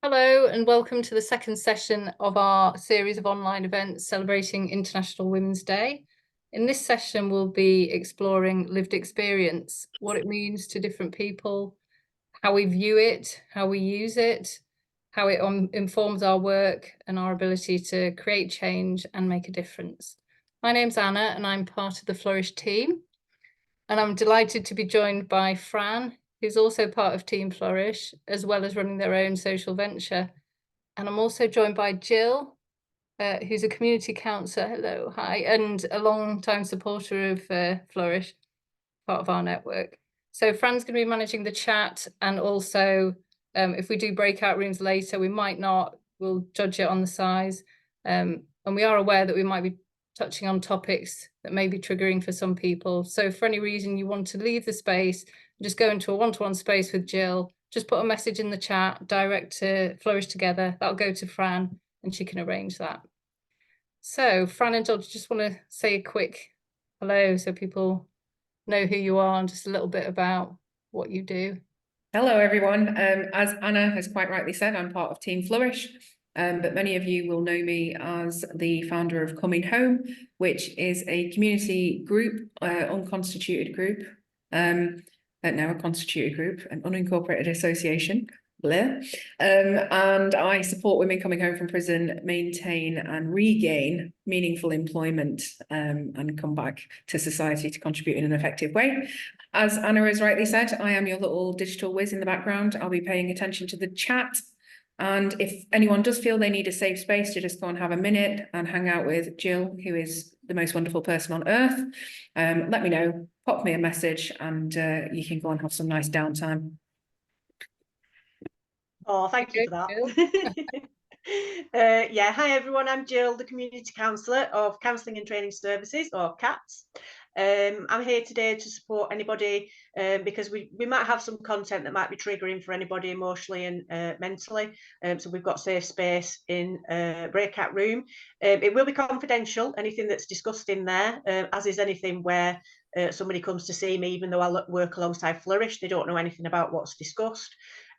Hello and welcome to the second session of our series of online events celebrating International Women's Day. In this session, we'll be exploring lived experience, what it means to different people, how we view it, how we use it, how it informs our work and our ability to create change and make a difference. My name's Anna and I'm part of the Flourish team. And I'm delighted to be joined by Fran, who's also part of Team Flourish, as well as running their own social venture. And I'm also joined by Jill, who's a community counsellor, hello, hi, and a long-time supporter of Flourish, part of our network. So Fran's going to be managing the chat, and also if we do breakout rooms later, we might not, we'll judge it on the size. And we are aware that we might be touching on topics that may be triggering for some people. So for any reason you want to leave the space, just go into a one-to-one space with Jill, just put a message in the chat, direct to Flourish Together. That'll go to Fran and she can arrange that. So Fran and Jill, just want to say a quick hello so people know who you are and just a little bit about what you do. Hello, everyone. As Anna has quite rightly said, I'm part of Team Flourish, but many of you will know me as the founder of Coming Home, which is a community group, unconstituted group, no, a constituted group, an unincorporated association, and I support women coming home from prison maintain and regain meaningful employment and come back to society to contribute in an effective way. As Anna has rightly said, I am your little digital whiz in the background. I'll be paying attention to the chat. And if anyone does feel they need a safe space to just go and have a minute and hang out with Jill, who is the most wonderful person on earth, let me know, pop me a message, and you can go and have some nice downtime. Oh, thank you for that. Yeah, hi everyone, I'm Jill, the Community Counsellor of Counselling and Training Services, or CATS. I'm here today to support anybody because we might have some content that might be triggering for anybody emotionally and mentally. So we've got safe space in a breakout room. It will be confidential, anything that's discussed in there, as is anything where somebody comes to see me, even though I work alongside Flourish, they don't know anything about what's discussed.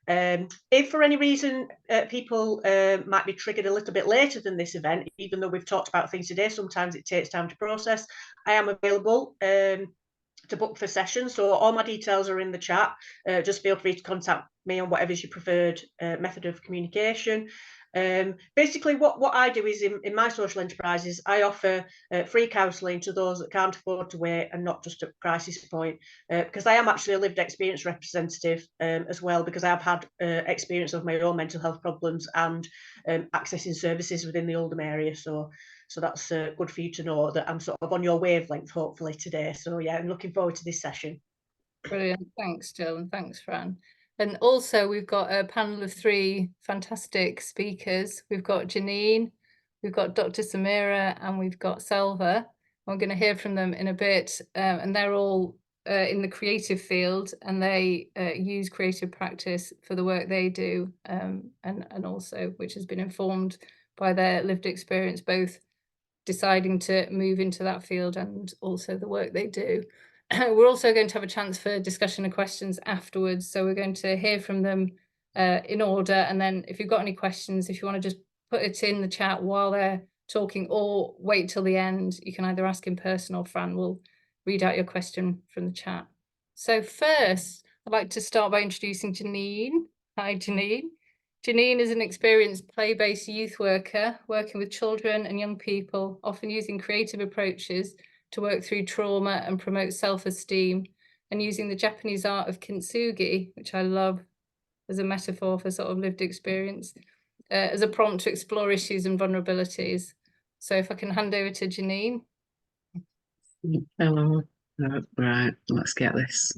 If for any reason people might be triggered a little bit later than this event, even though we've talked about things today, sometimes it takes time to process, I am available to book for sessions. So all my details are in the chat. Just feel free to contact me on whatever's your preferred method of communication. Basically what I do is in my social enterprises, I offer free counselling to those that can't afford to wait and not just at crisis point, because I am actually a lived experience representative as well, because I've had experience of my own mental health problems and accessing services within the Oldham area. So that's good for you to know that I'm sort of on your wavelength hopefully today. So yeah, I'm looking forward to this session. Brilliant, thanks Jill and thanks Fran. And also we've got a panel of three fantastic speakers. We've got Janine, we've got Dr. Samira, and we've got Selva. We're going to hear from them in a bit, and they're all in the creative field, and they use creative practice for the work they do, and also which has been informed by their lived experience, both deciding to move into that field and also the work they do. We're also going to have a chance for discussion and questions afterwards. So we're going to hear from them in order. And then if you've got any questions, if you want to just put it in the chat while they're talking or wait till the end, you can either ask in person or Fran will read out your question from the chat. So first, I'd like to start by introducing Janine. Hi, Janine. Janine is an experienced play-based youth worker working with children and young people, often using creative approaches to work through trauma and promote self-esteem, and using the Japanese art of kintsugi, which I love as a metaphor for sort of lived experience, as a prompt to explore issues and vulnerabilities. So if I can hand over to Janine. Hello. Right, let's get this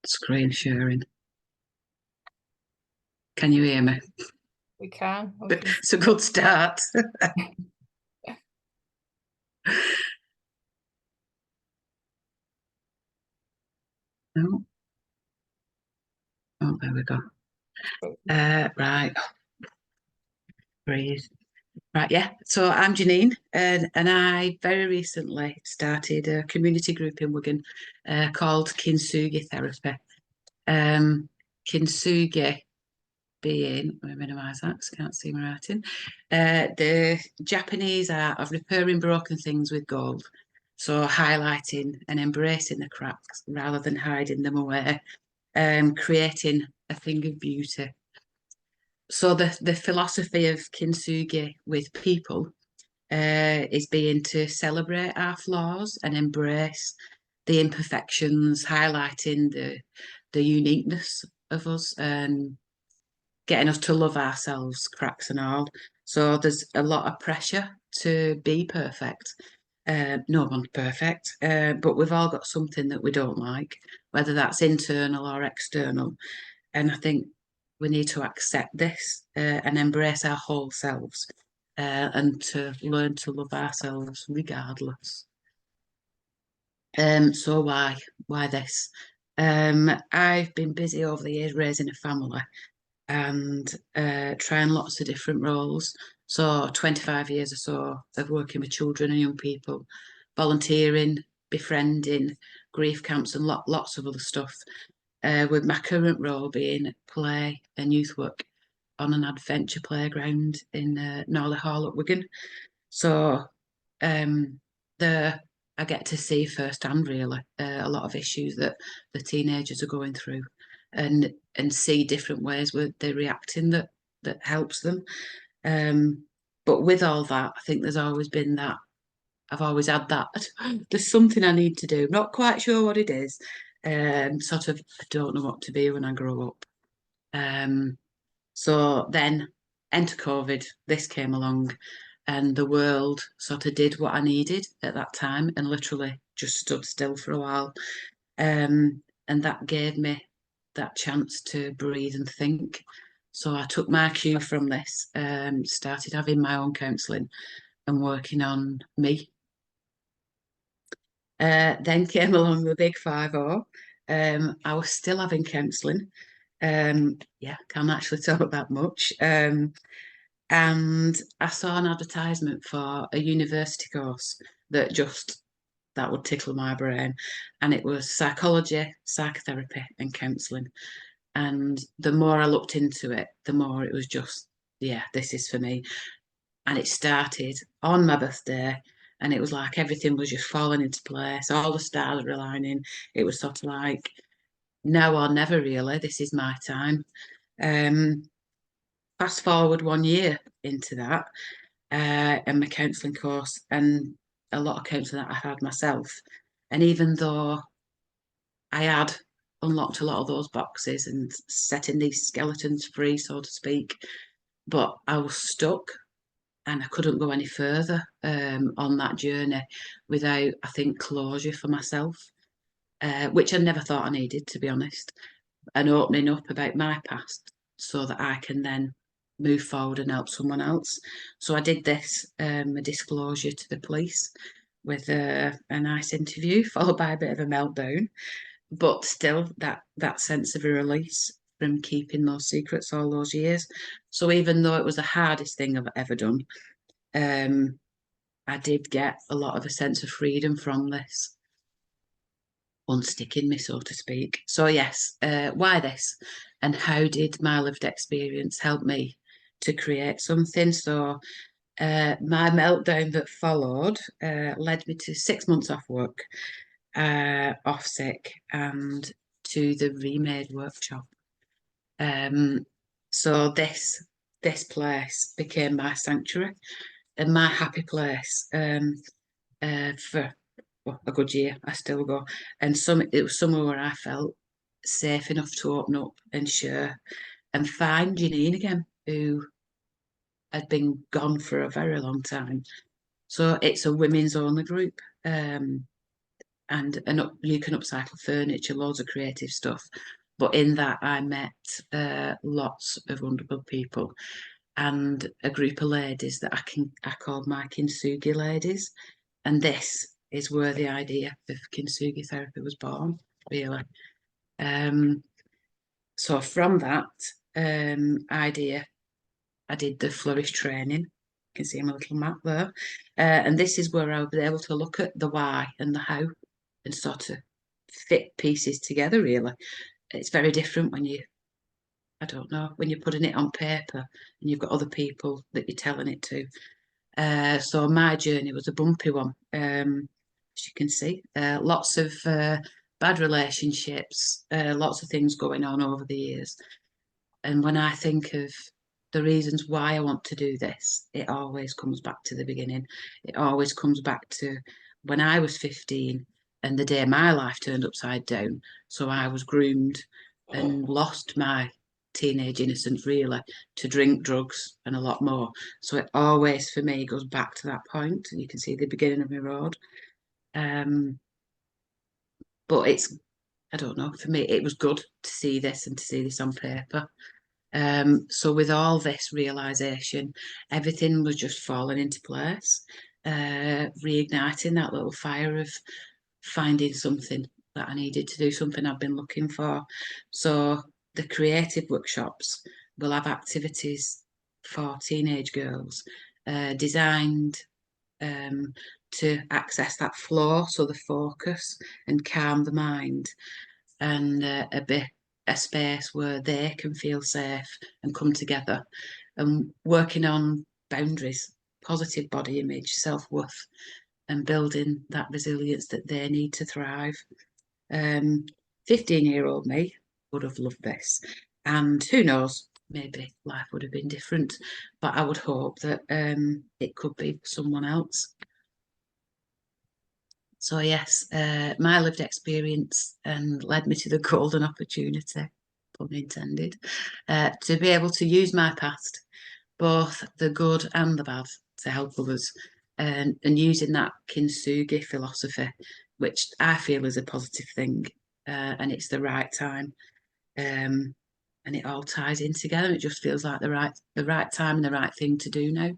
screen sharing. Can you hear me? We can. It's a good start. No. Oh, there we go. Right. Breathe. Right, yeah. So I'm Janine, and I very recently started a community group in Wigan called Kintsugi Therapy. Kintsugi being, let me minimise that because I can't see my writing, the Japanese art of repairing broken things with gold. So highlighting and embracing the cracks rather than hiding them away, creating a thing of beauty. So the philosophy of kintsugi with people is being to celebrate our flaws and embrace the imperfections, highlighting the uniqueness of us and getting us to love ourselves, cracks and all. So there's a lot of pressure to be perfect. No one's perfect, but we've all got something that we don't like, whether that's internal or external. And I think we need to accept this and embrace our whole selves and to learn to love ourselves regardless. So why this? I've been busy over the years raising a family and trying lots of different roles. So 25 years or so of working with children and young people, volunteering, befriending, grief camps and lots of other stuff. With my current role being play and youth work on an adventure playground in Norley Hall at Wigan. So I get to see firsthand really a lot of issues that the teenagers are going through and see different ways where they're reacting that helps them. But with all that, I think there's always been that, I've always had that, there's something I need to do, not quite sure what it is. Sort of, I don't know what to be when I grow up. So then enter COVID, this came along and the world sort of did what I needed at that time and literally just stood still for a while. And that gave me that chance to breathe and think. So I took my cue from this, started having my own counselling and working on me. Then came along the big 5-0. I was still having counselling. Yeah, can't actually talk about much. And I saw an advertisement for a university course that would tickle my brain. And it was psychology, psychotherapy and counselling. And the more I looked into it, the more it was just, yeah, this is for me. And it started on my birthday. And it was like everything was just falling into place. All the stars were aligning. It was sort of like, now or never really, this is my time. Fast forward 1 year into that and my counselling course and a lot of counselling that I had myself. And even though I had unlocked a lot of those boxes and setting these skeletons free, so to speak, but I was stuck and I couldn't go any further on that journey without, I think, closure for myself, which I never thought I needed, to be honest, and opening up about my past so that I can then move forward and help someone else. So I did this, a disclosure to the police with a nice interview followed by a bit of a meltdown, but still that sense of a release from keeping those secrets all those years. So even though it was the hardest thing I've ever done, I did get a lot of a sense of freedom from this, unsticking me, so to speak. So yes, why this? And how did my lived experience help me to create something? So my meltdown that followed led me to 6 months off work, off sick, and to the Remade workshop. So this place became my sanctuary and my happy place for a good year. I still go, and it was somewhere where I felt safe enough to open up and share and find Janine again, who had been gone for a very long time. So it's a women's only group, and you can upcycle furniture, loads of creative stuff. But in that, I met lots of wonderful people and a group of ladies that I called my kintsugi ladies, and this is where the idea of kintsugi therapy was born, really. So from that idea, I did the Flourish training. You can see my little map there. And this is where I was able to look at the why and the how and sort of fit pieces together, really. It's very different when you I don't know, when you're putting it on paper and you've got other people that you're telling it to. So my journey was a bumpy one, as you can see. Lots of bad relationships, lots of things going on over the years. And when I think of the reasons why I want to do this, it always comes back to the beginning. It always comes back to when I was 15 and the day my life turned upside down. So I was groomed and lost my teenage innocence, really, to drink, drugs, and a lot more. So it always, for me, goes back to that point. And you can see the beginning of my road. But it's, I don't know, for me, it was good to see this and to see this on paper. So with all this realization, everything was just falling into place, reigniting that little fire of finding something that I needed to do, something I've been looking for. So the creative workshops will have activities for teenage girls, designed to access that flow, so the focus and calm the mind, and a space where they can feel safe and come together, and working on boundaries, positive body image, self-worth, and building that resilience that they need to thrive. 15-year-old me would have loved this, and who knows, maybe life would have been different, but I would hope that it could be someone else. So yes, my lived experience and led me to the golden opportunity, pun intended, to be able to use my past, both the good and the bad, to help others, and using that kintsugi philosophy, which I feel is a positive thing, and it's the right time, and it all ties in together. It just feels like the right time and the right thing to do now,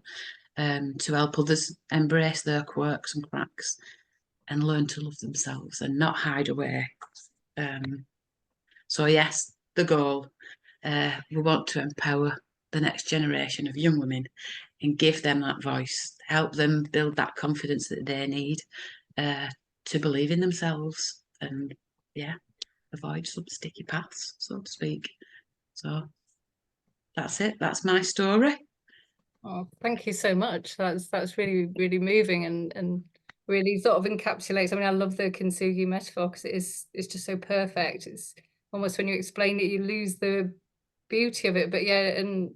to help others embrace their quirks and cracks, and learn to love themselves and not hide away. So yes, the goal, we want to empower the next generation of young women and give them that voice, help them build that confidence that they need, to believe in themselves, and avoid some sticky paths, so to speak. So that's it. That's my story. Oh, thank you so much. That's really, really moving and really sort of encapsulates. I mean, I love the kintsugi metaphor because it's just so perfect. It's almost, when you explain it, you lose the beauty of it. But yeah, and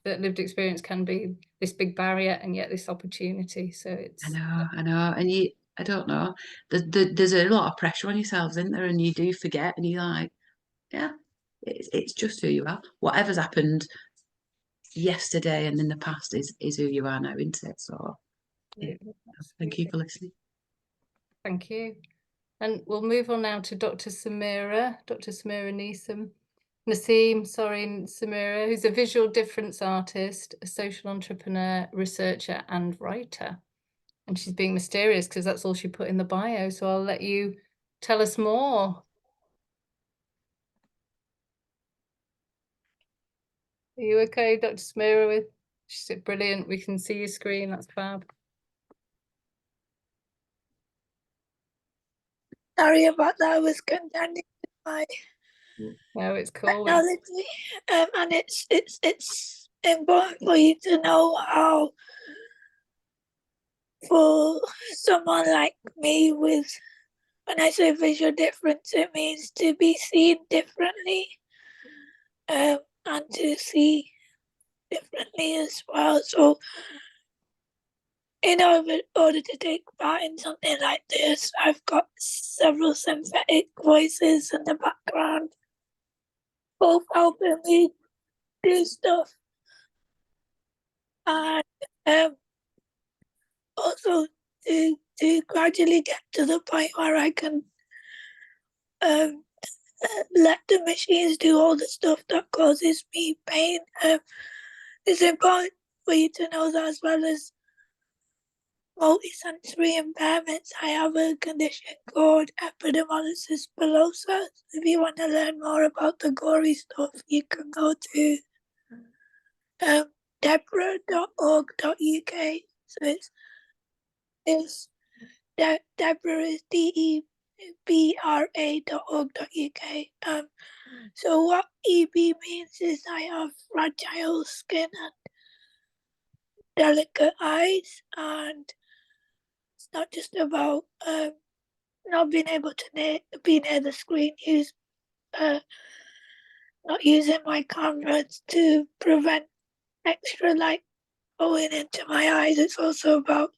that lived experience can be this big barrier and yet this opportunity. So it's, I know, and I don't know. There's a lot of pressure on yourselves, isn't there? And you do forget, and you're like, yeah, it's just who you are. Whatever's happened yesterday and in the past is who you are now, isn't it? So yeah. Thank you for listening. Thank you. And we'll move on now to Dr. Samira Samira, who's a visual difference artist, a social entrepreneur, researcher, and writer. And she's being mysterious because that's all she put in the bio. So I'll let you tell us more. Are you okay, Dr. Samira? She's brilliant. We can see your screen. That's fab. Sorry about that. I was contending with my No, it's cool. technology, and it's important for you to know how, for someone like me with, when I say visual difference, it means to be seen differently, and to see differently as well. So in order to take part in something like this, I've got several synthetic voices in the background, both helping me do stuff, and also to gradually get to the point where I can let the machines do all the stuff that causes me pain. It's important for you to know that, as well as multisensory impairments, I have a condition called epidermolysis bullosa. If you want to learn more about the gory stuff, you can go to deborah.org.uk. So it's Deborah is DEBRA.org.uk, bra.org.uk. So what EB means is I have fragile skin and delicate eyes, and it's not just about not being able to be near the screen, not using my cameras to prevent extra light going into my eyes. It's also about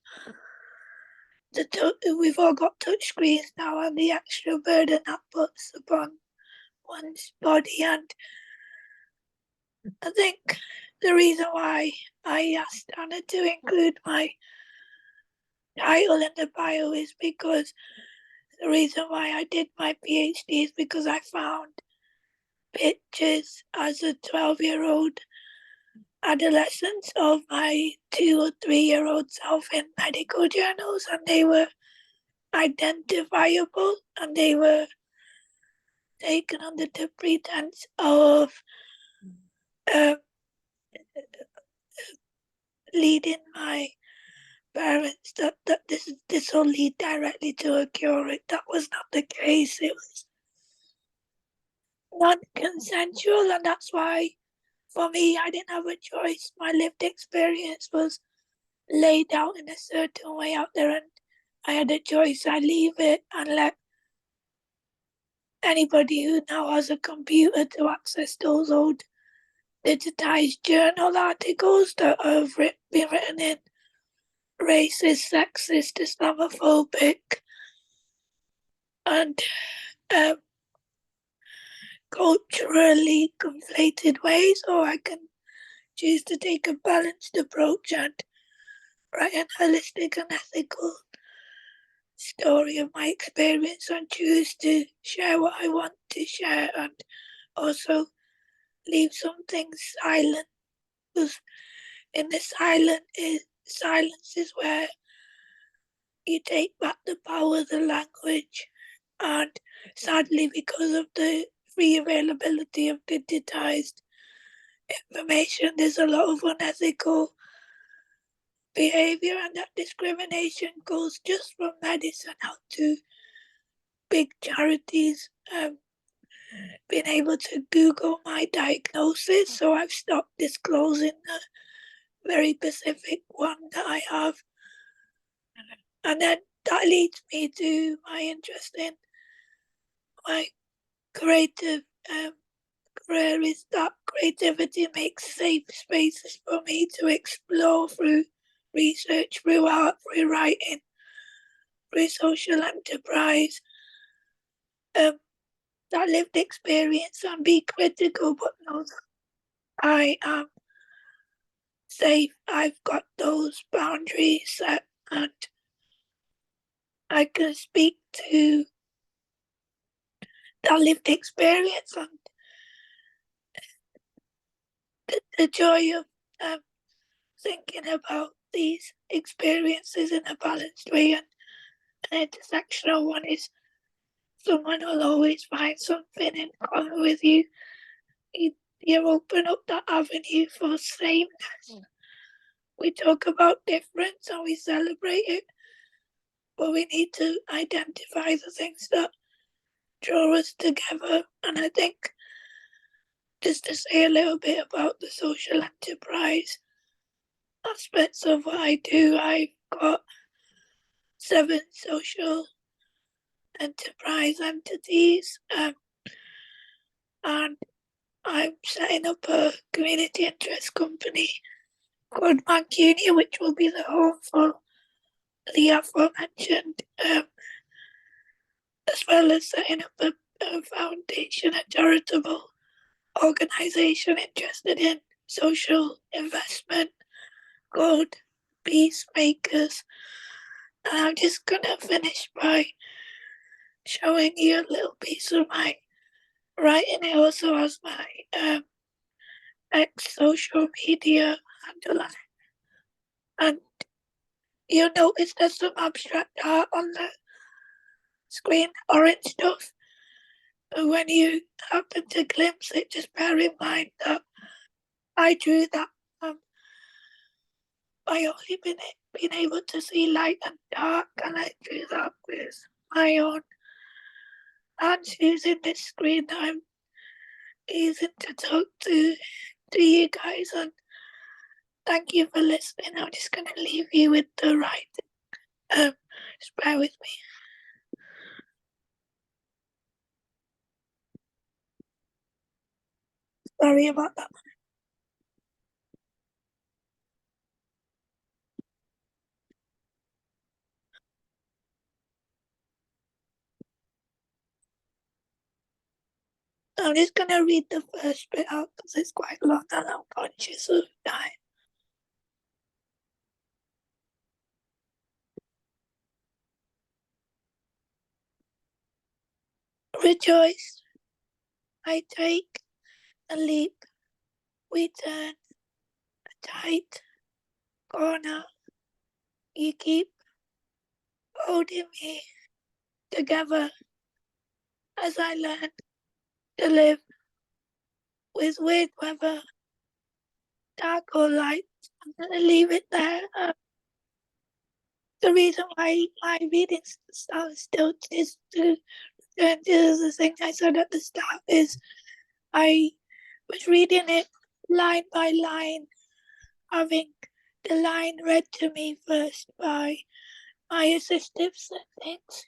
we've all got touch screens now, and the extra burden that puts upon one's body. And I think the reason why I asked Anna to include my title in the bio is because the reason why I did my PhD is because I found pictures as a 12-year-old adolescent of my 2 or 3-year-old self in medical journals, and they were identifiable, and they were taken under the pretense of leading my parents that this will lead directly to a cure. That was not the case. It was non-consensual, and that's why for me I didn't have a choice. My lived experience was laid out in a certain way out there, and I had a choice. I leave it and let anybody who now has a computer to access those old digitized journal articles that have been written in racist, sexist, Islamophobic, and culturally conflated ways, or I can choose to take a balanced approach and write an holistic and ethical story of my experience, and choose to share what I want to share, and also leave some things silent, because in the silence is where you take back the power of the language. And sadly, because of the free availability of digitized information, there's a lot of unethical behavior, and that discrimination goes just from medicine out to big charities. Being able to Google my diagnosis, so I've stopped disclosing the very specific one that I have. And then that leads me to my interest in my creative career, is that creativity makes safe spaces for me to explore through research, through art, through writing, through social enterprise, that lived experience, and be critical, but know that I am safe. I've got those boundaries set, and I can speak to that lived experience and the joy of thinking about these experiences in a balanced way. And an intersectional one is someone will always find something in common with you. You open up that avenue for sameness. We talk about difference and we celebrate it, but we need to identify the things that draw us together. And I think, just to say a little bit about the social enterprise aspects of what I do, I've got 7 social enterprise entities, and I'm setting up a community interest company called Mancunian, which will be the home for the aforementioned, as well as setting up a foundation, a charitable organisation interested in social investment called Peacemakers. And I'm just gonna finish by showing you a little piece of my writing. It also has my ex-social media handle on it. And you'll notice there's some abstract art on the screen, orange stuff. And when you happen to glimpse it, just bear in mind that I drew that by only being able to see light and dark, and I drew that with my own Anne's using this screen that I'm using to talk to you guys, and thank you for listening. I'm just going to leave you with the writing. Just bear with me. Sorry about that. I'm just going to read the first bit out because it's quite long and I'm conscious of time. Rejoice, I take a leap, we turn a tight corner, you keep holding me together as I learn to live with weird weather, dark or light. I'm going to leave it there. The reason why my reading sounds still is to return to the thing I said at the start is I was reading it line by line, having the line read to me first by my assistive siblings.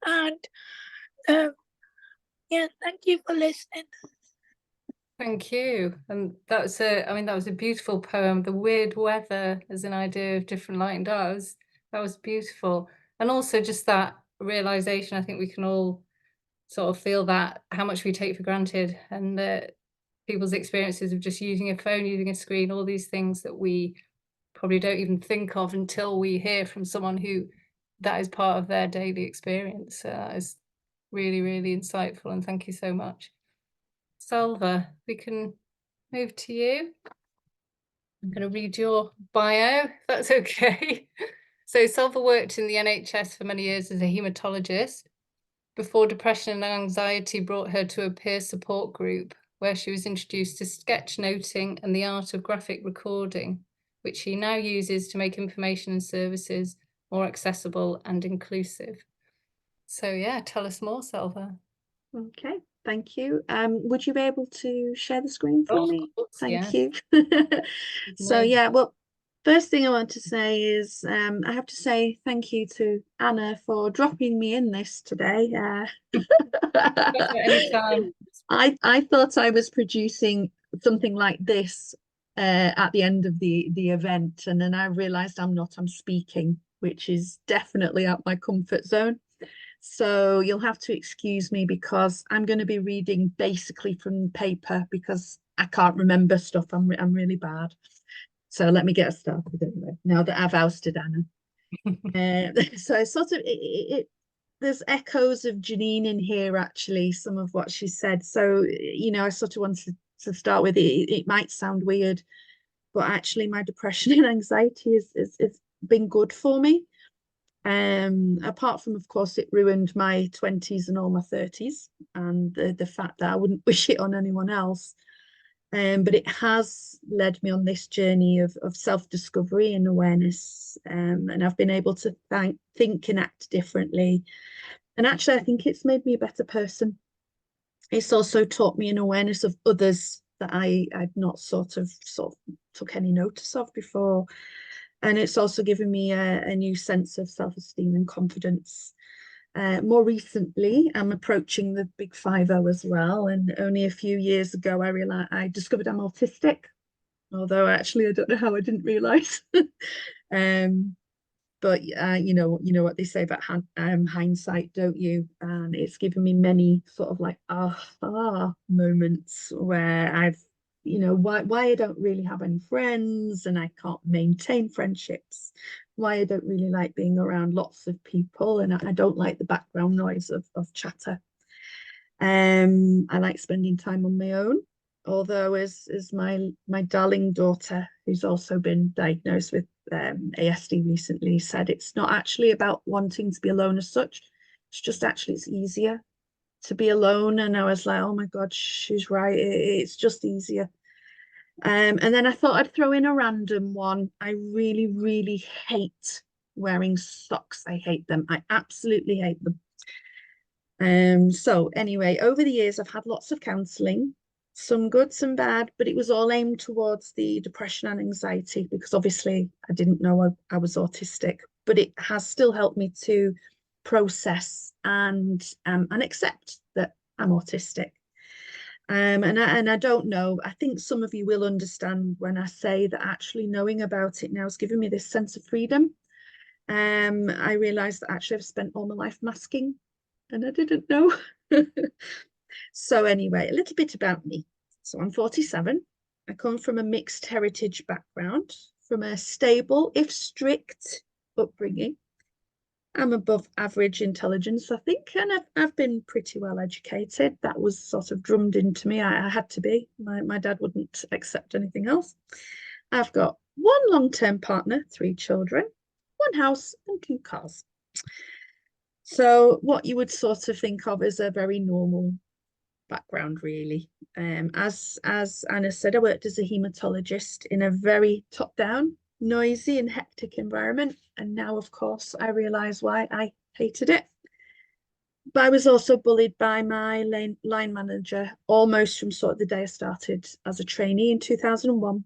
And yeah, thank you for listening. Thank you. And that was a beautiful poem. The weird weather as an idea of different light and dark. That was beautiful. And also just that realization, I think we can all sort of feel that how much we take for granted, and people's experiences of just using a phone, using a screen, all these things that we probably don't even think of until we hear from someone who that is part of their daily experience. That is really, really insightful, and thank you so much. Salva, we can move to you. I'm going to read your bio, if that's okay. So Salva worked in the NHS for many years as a haematologist before depression and anxiety brought her to a peer support group where she was introduced to sketchnoting and the art of graphic recording, which she now uses to make information and services more accessible and inclusive. So yeah, tell us more, Salva. Okay, thank you. Would you be able to share the screen for me? Thank you. So yeah, well, first thing I want to say is I have to say thank you to Anna for dropping me in this today. Anytime. I thought I was producing something like this at the end of the event, and then I realized I'm not. I'm speaking, which is definitely out my comfort zone. So you'll have to excuse me because I'm going to be reading basically from paper because I can't remember stuff. I'm really bad. So let me get us started anyway, now that I've ousted Anna. So sort of there's echoes of Janine in here, actually, some of what she said. So, you know, I sort of wanted to start with it might sound weird, but actually my depression and anxiety has been good for me. Apart from, of course, it ruined my 20s and all my 30s, and the fact that I wouldn't wish it on anyone else. But it has led me on this journey of self-discovery and awareness, and I've been able to think and act differently. And actually, I think it's made me a better person. It's also taught me an awareness of others that I'd not sort of took any notice of before. And it's also given me a new sense of self-esteem and confidence. More recently, I'm approaching the big 50 as well. And only a few years ago, I discovered I'm autistic, although actually I don't know how I didn't realize. But you know what they say about hindsight, don't you? And it's given me many sort of like aha moments where I've, you know, why I don't really have any friends and I can't maintain friendships, why I don't really like being around lots of people, and I don't like the background noise of chatter. I like spending time on my own, although as my darling daughter, who's also been diagnosed with ASD recently, said, it's not actually about wanting to be alone as such, it's just actually it's easier to be alone. And I was like, oh my god, she's right, it's just easier. And then I thought I'd throw in a random one. I really hate wearing socks. I hate them. I absolutely hate them. So anyway, over the years, I've had lots of counselling, some good, some bad, but it was all aimed towards the depression and anxiety, because obviously I didn't know I was autistic, but it has still helped me to process and accept that I'm autistic. And I don't know, I think some of you will understand when I say that actually knowing about it now has given me this sense of freedom. I realised that actually I've spent all my life masking and I didn't know. So anyway, a little bit about me. So I'm 47. I come from a mixed heritage background, from a stable, if strict, upbringing. I'm above average intelligence, I think, and I've been pretty well educated. That was sort of drummed into me. I had to be. My dad wouldn't accept anything else. I've got one long-term partner, 3 children, 1 house and 2 cars. So what you would sort of think of as a very normal background, really. As Anna said, I worked as a haematologist in a very top-down, noisy and hectic environment, and now of course I realise why I hated it. But I was also bullied by my line manager almost from sort of the day I started as a trainee in 2001,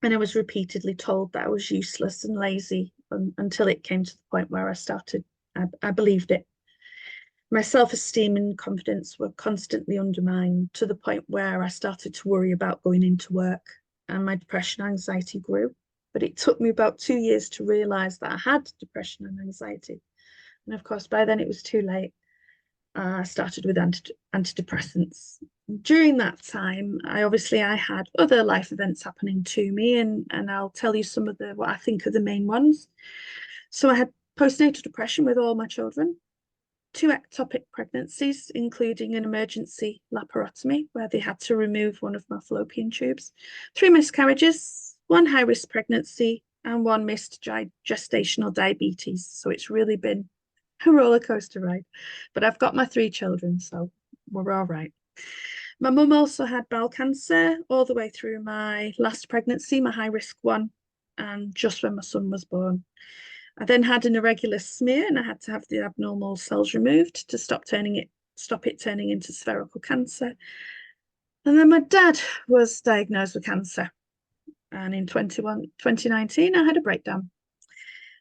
and I was repeatedly told that I was useless and lazy until it came to the point where I believed it. My self-esteem and confidence were constantly undermined to the point where I started to worry about going into work, and my depression and anxiety grew. But it took me about 2 years to realise that I had depression and anxiety. And of course, by then it was too late. I started with antidepressants. During that time, I had other life events happening to me, and I'll tell you some of what I think are the main ones. So I had postnatal depression with all my children, 2 ectopic pregnancies, including an emergency laparotomy where they had to remove one of my fallopian tubes, 3 miscarriages, 1 high-risk pregnancy, and 1 missed gestational diabetes. So it's really been a roller coaster ride. But I've got my 3 children, so we're all right. My mum also had bowel cancer all the way through my last pregnancy, my high-risk one, and just when my son was born. I then had an irregular smear and I had to have the abnormal cells removed to stop it turning into spherical cancer. And then my dad was diagnosed with cancer. And in 2019, I had a breakdown.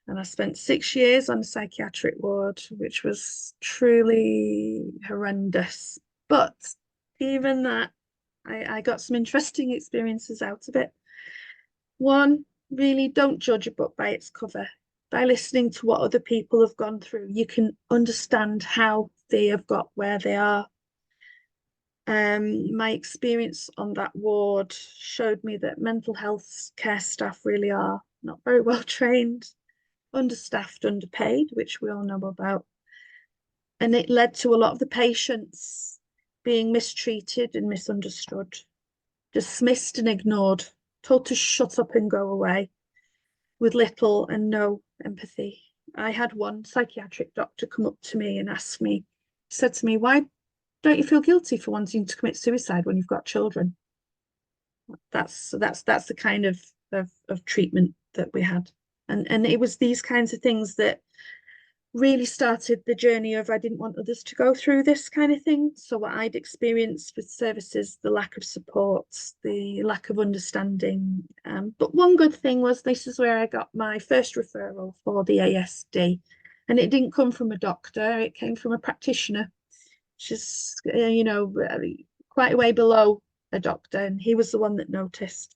And I spent 6 years on a psychiatric ward, which was truly horrendous. But even that, I got some interesting experiences out of it. One, really don't judge a book by its cover. By listening to what other people have gone through, you can understand how they have got where they are. My experience on that ward showed me that mental health care staff really are not very well trained, understaffed, underpaid, which we all know about. And it led to a lot of the patients being mistreated and misunderstood, dismissed and ignored, told to shut up and go away, with little and no empathy. I had one psychiatric doctor come up to me and said to me, why don't you feel guilty for wanting to commit suicide when you've got children? That's the kind of treatment that we had. And it was these kinds of things that really started the journey of I didn't want others to go through this kind of thing. So what I'd experienced with services, the lack of support, the lack of understanding. But one good thing was this is where I got my first referral for the ASD. And it didn't come from a doctor, it came from a practitioner, which is, quite a way below a doctor. And he was the one that noticed.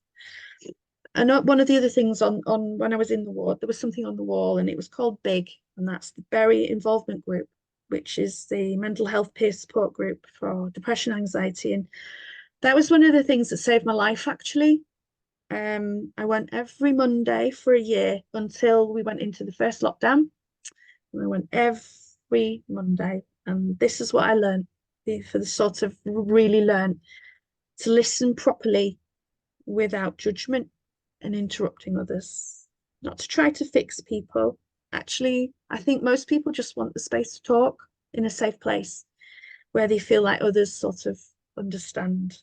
And one of the other things on when I was in the ward, there was something on the wall and it was called BIG, and that's the Berry Involvement Group, which is the mental health peer support group for depression, anxiety. And that was one of the things that saved my life, actually. I went every Monday for a year until we went into the first lockdown. And I went every Monday. And this is what I learned, really learn to listen properly without judgment and interrupting others, not to try to fix people. Actually, I think most people just want the space to talk in a safe place where they feel like others sort of understand.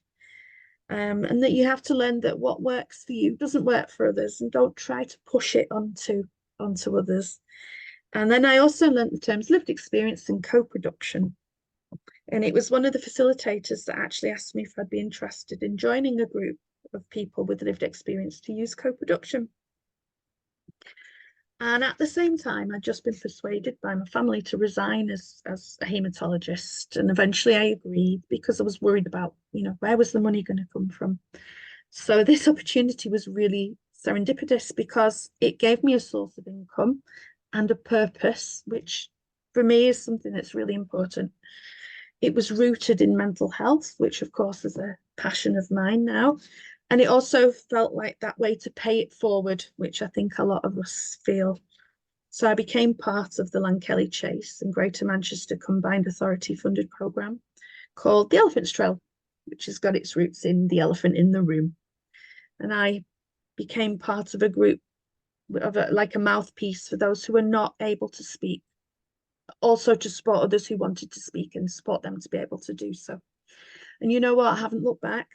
And that you have to learn that what works for you doesn't work for others, and don't try to push it onto onto others. And then I also learnt the terms lived experience and co-production. And it was one of the facilitators that actually asked me if I'd be interested in joining a group of people with lived experience to use co-production. And at the same time, I'd just been persuaded by my family to resign as a haematologist. And eventually I agreed because I was worried about, you know, where was the money going to come from? So this opportunity was really serendipitous because it gave me a source of income and a purpose, which for me is something that's really important. It was rooted in mental health, which of course is a passion of mine now. And it also felt like that way to pay it forward, which I think a lot of us feel. So I became part of the Lankelly Chase and Greater Manchester Combined Authority funded programme called the Elephant's Trail, which has got its roots in the elephant in the room. And I became part of a group of like a mouthpiece for those who were not able to speak, also to support others who wanted to speak and support them to be able to do so. And you know what? I haven't looked back.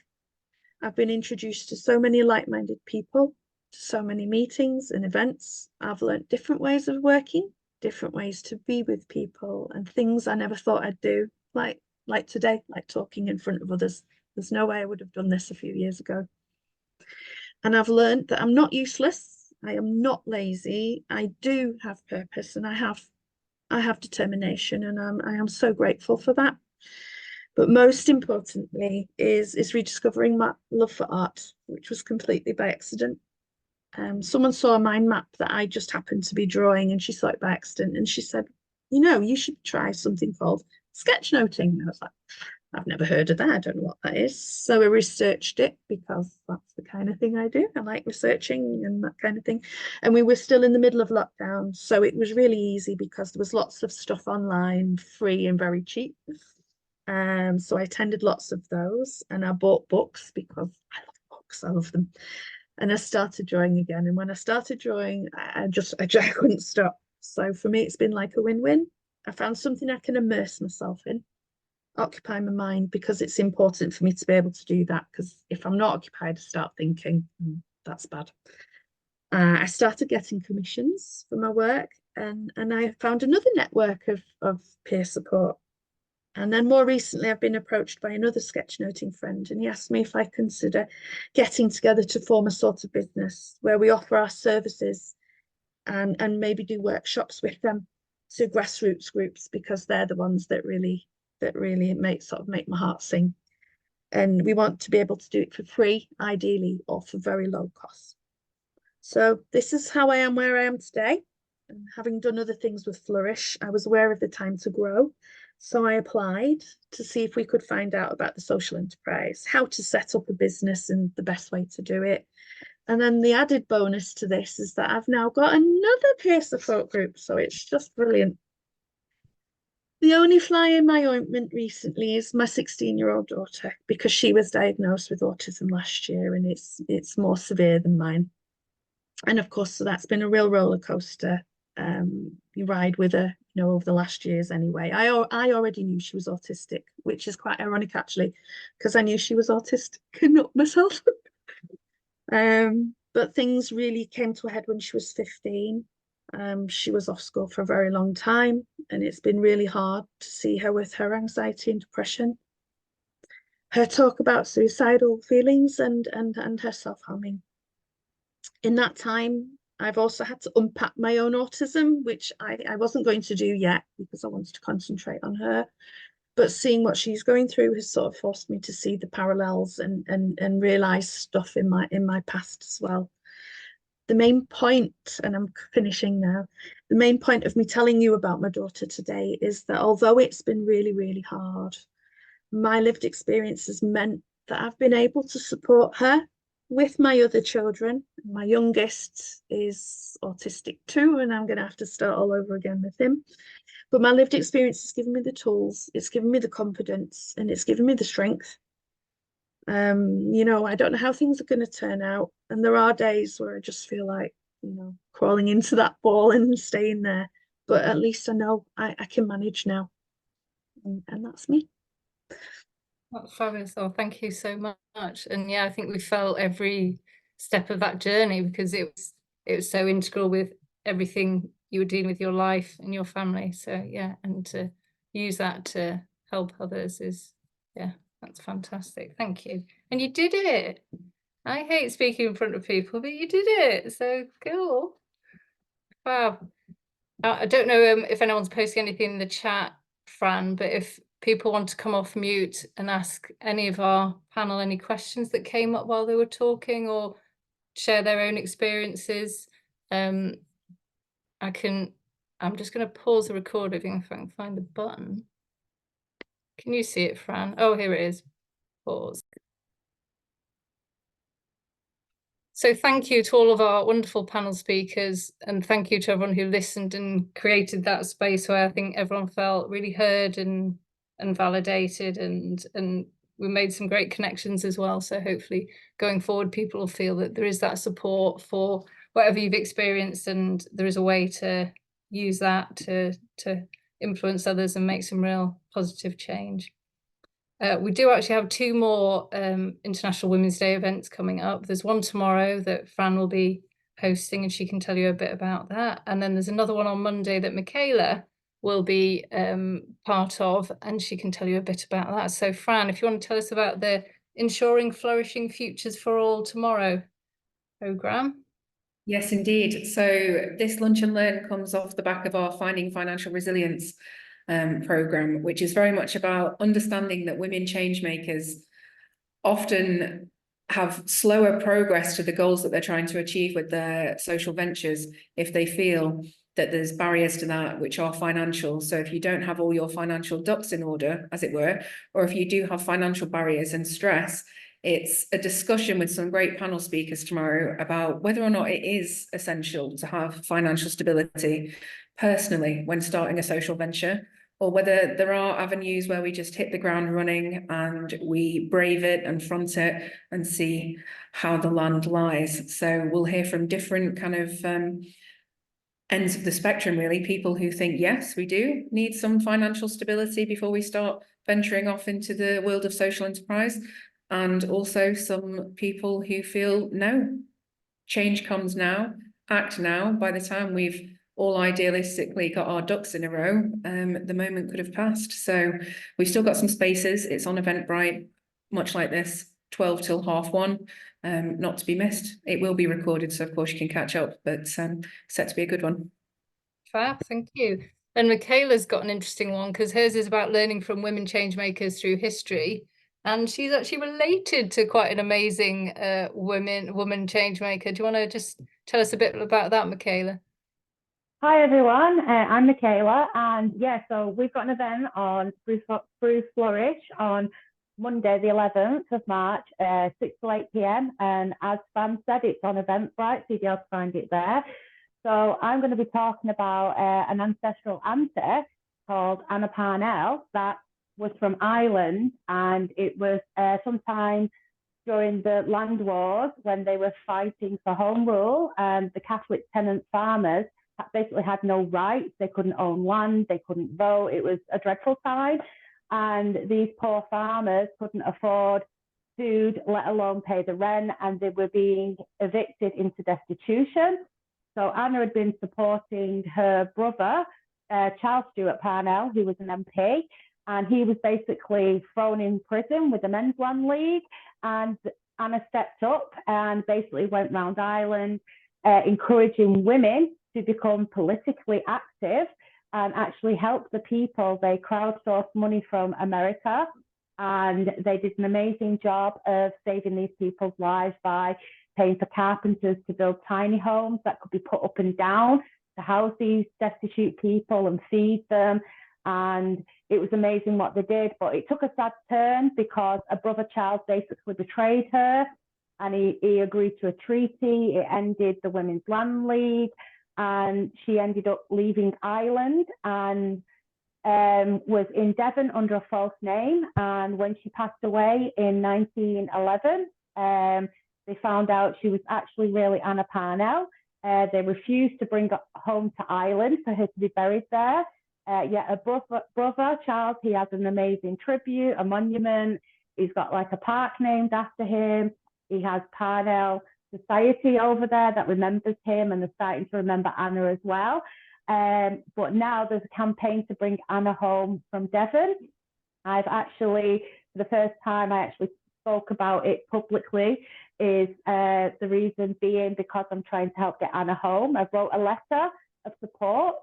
I've been introduced to so many like-minded people, to so many meetings and events. I've learned different ways of working, different ways to be with people, and things I never thought I'd do, like today, like talking in front of others. There's no way I would have done this a few years ago. And I've learned that I'm not useless. I am not lazy. I do have purpose, and I have determination, and I am so grateful for that. But most importantly is rediscovering my love for art, which was completely by accident. Someone saw a mind map that I just happened to be drawing, and she saw it by accident, and she said, you know, you should try something called sketchnoting. And I was like, I've never heard of that. I don't know what that is. So I researched it because that's the kind of thing I do. I like researching and that kind of thing. And we were still in the middle of lockdown. So it was really easy because there was lots of stuff online, free and very cheap. So I attended lots of those, and I bought books because I love books. I love them. And I started drawing again. And when I started drawing, I couldn't stop. So for me, it's been like a win-win. I found something I can immerse myself in, occupy my mind, because it's important for me to be able to do that, because if I'm not occupied, I start thinking, that's bad. I started getting commissions for my work, and I found another network of peer support. And then more recently, I've been approached by another sketchnoting friend, and he asked me if I consider getting together to form a sort of business where we offer our services and maybe do workshops with them to grassroots groups, because they're the ones that really make my heart sing. And we want to be able to do it for free, ideally, or for very low cost. So this is how I am where I am today. And having done other things with Flourish, I was aware of the time to grow. So I applied to see if we could find out about the social enterprise, how to set up a business and the best way to do it. And then the added bonus to this is that I've now got another peer support group. So it's just brilliant. The only fly in my ointment recently is my 16-year-old daughter, because she was diagnosed with autism last year, and it's more severe than mine. And of course, so that's been a real roller coaster you ride with her, you know, over the last years anyway. I already knew she was autistic, which is quite ironic actually, because I knew she was autistic and not myself. But things really came to a head when she was 15. She was off school for a very long time, and it's been really hard to see her with her anxiety and depression, her talk about suicidal feelings and her self-harming. In that time, I've also had to unpack my own autism, which I wasn't going to do yet because I wanted to concentrate on her. But seeing what she's going through has sort of forced me to see the parallels and realize stuff in my past as well. The main point, and I'm finishing now, the main point of me telling you about my daughter today is that although it's been really, really hard, my lived experience has meant that I've been able to support her with my other children. My youngest is autistic too, and I'm going to have to start all over again with him. But my lived experience has given me the tools, it's given me the confidence, and it's given me the strength. You know, I don't know how things are going to turn out. And there are days where I just feel like, you know, crawling into that ball and staying there. But at least I know I can manage now. And that's me. That's fabulous. Oh, thank you so much. And yeah, I think we felt every step of that journey, because it was so integral with everything you were dealing with, your life and your family. So yeah, and to use that to help others is, yeah, that's fantastic. Thank you. And you did it. I hate speaking in front of people, but you did it. So cool. Wow. I don't know if anyone's posting anything in the chat, Fran, but if people want to come off mute and ask any of our panel any questions that came up while they were talking, or share their own experiences, I'm just going to pause the recording if I can find the button. Can you see it, Fran? Oh, here it is. Pause. So thank you to all of our wonderful panel speakers, and thank you to everyone who listened and created that space where I think everyone felt really heard and validated, and we made some great connections as well. So hopefully going forward, people will feel that there is that support for whatever you've experienced, and there is a way to use that to influence others and make some real positive change. We do actually have 2 more International Women's Day events coming up. There's one tomorrow that Fran will be hosting, and she can tell you a bit about that. And then there's another one on Monday that Michaela will be part of, and she can tell you a bit about that. So Fran, if you want to tell us about the Ensuring Flourishing Futures for All Tomorrow programme. Yes, indeed. So this Lunch and Learn comes off the back of our Finding Financial Resilience programme, which is very much about understanding that women change makers often have slower progress to the goals that they're trying to achieve with their social ventures if they feel that there's barriers to that which are financial. So if you don't have all your financial ducks in order, as it were, or if you do have financial barriers and stress, it's a discussion with some great panel speakers tomorrow about whether or not it is essential to have financial stability personally when starting a social venture, or whether there are avenues where we just hit the ground running and we brave it and front it and see how the land lies. So we'll hear from different kind of ends of the spectrum, really. People who think, yes, we do need some financial stability before we start venturing off into the world of social enterprise. And also some people who feel, no, change comes now, act now. By the time we've all idealistically got our ducks in a row, the moment could have passed. So we've still got some spaces. It's on Eventbrite, much like this, 12 till 1:30, not to be missed. It will be recorded, so of course you can catch up, but set to be a good one. Fab, thank you. And Michaela's got an interesting one because hers is about learning from women change makers through history. And she's actually related to quite an amazing woman change maker. Do you want to just tell us a bit about that, Michaela? Hi everyone, I'm Michaela, and yeah, so we've got an event on through Flourish on Monday the 11th of March, 6 to 8 p.m, and as Fran said, it's on Eventbrite, so you'll be able to find it there. So I'm going to be talking about an ancestral auntie called Anna Parnell that was from Ireland, and it was sometime during the land wars when they were fighting for home rule, and the Catholic tenant farmers basically had no rights. They couldn't own land, they couldn't vote. It was a dreadful time, and these poor farmers couldn't afford food, let alone pay the rent, and they were being evicted into destitution. So Anna had been supporting her brother, Charles Stewart Parnell, who was an MP, and he was basically thrown in prison with the Men's Land League, and Anna stepped up and basically went round Ireland, encouraging women to become politically active and actually help the people. They crowdsourced money from America, and they did an amazing job of saving these people's lives by paying for carpenters to build tiny homes that could be put up and down to house these destitute people and feed them. And it was amazing what they did, but it took a sad turn because a brother Charles basically betrayed her, and he agreed to a treaty. It ended the Women's Land League, and she ended up leaving Ireland and was in Devon under a false name. And when she passed away in 1911, they found out she was actually really Anna Parnell. They refused to bring her home to Ireland for her to be buried there. Yet a brother, Charles, he has an amazing tribute, a monument. He's got like a park named after him. He has Parnell society over there that remembers him, and they're starting to remember Anna as well. But now there's a campaign to bring Anna home from Devon. I've actually, for the first time, I actually spoke about it publicly, is the reason being because I'm trying to help get Anna home. I wrote a letter of support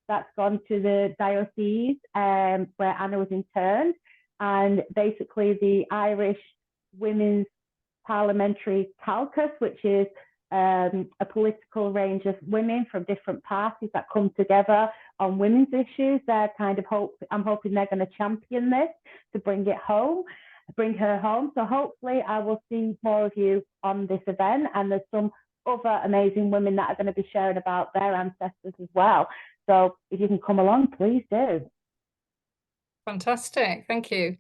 that's gone to the diocese where Anna was interned, and basically the Irish Women's Parliamentary Caucus, which is a political range of women from different parties that come together on women's issues. They're kind of I'm hoping they're going to champion this to bring her home. So hopefully I will see more of you on this event, and there's some other amazing women that are going to be sharing about their ancestors as well. So if you can come along, please do. Fantastic, thank you.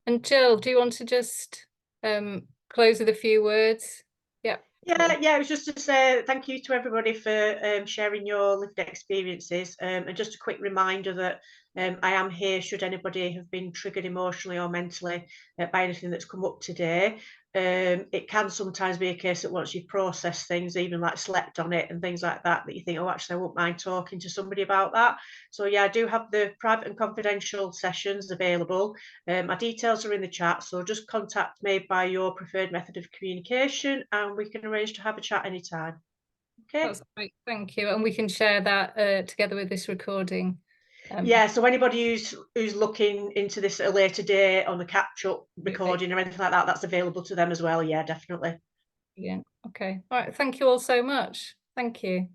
And Jill, do you want to just close with a few words? Yeah. Yeah, it was just to say thank you to everybody for sharing your lived experiences, and just a quick reminder that I am here should anybody have been triggered emotionally or mentally by anything that's come up today. It can sometimes be a case that once you've processed things, even like slept on it and things like that, that you think, oh, actually I won't mind talking to somebody about that. So yeah, I do have the private and confidential sessions available. My details are in the chat, so just contact me by your preferred method of communication and we can arrange to have a chat anytime. Okay. That's great, thank you. And we can share that together with this recording. Yeah, so anybody who's looking into this at a later date on the catch-up recording or anything like that, that's available to them as well. Yeah, definitely. Yeah, okay. All right, thank you all so much. Thank you.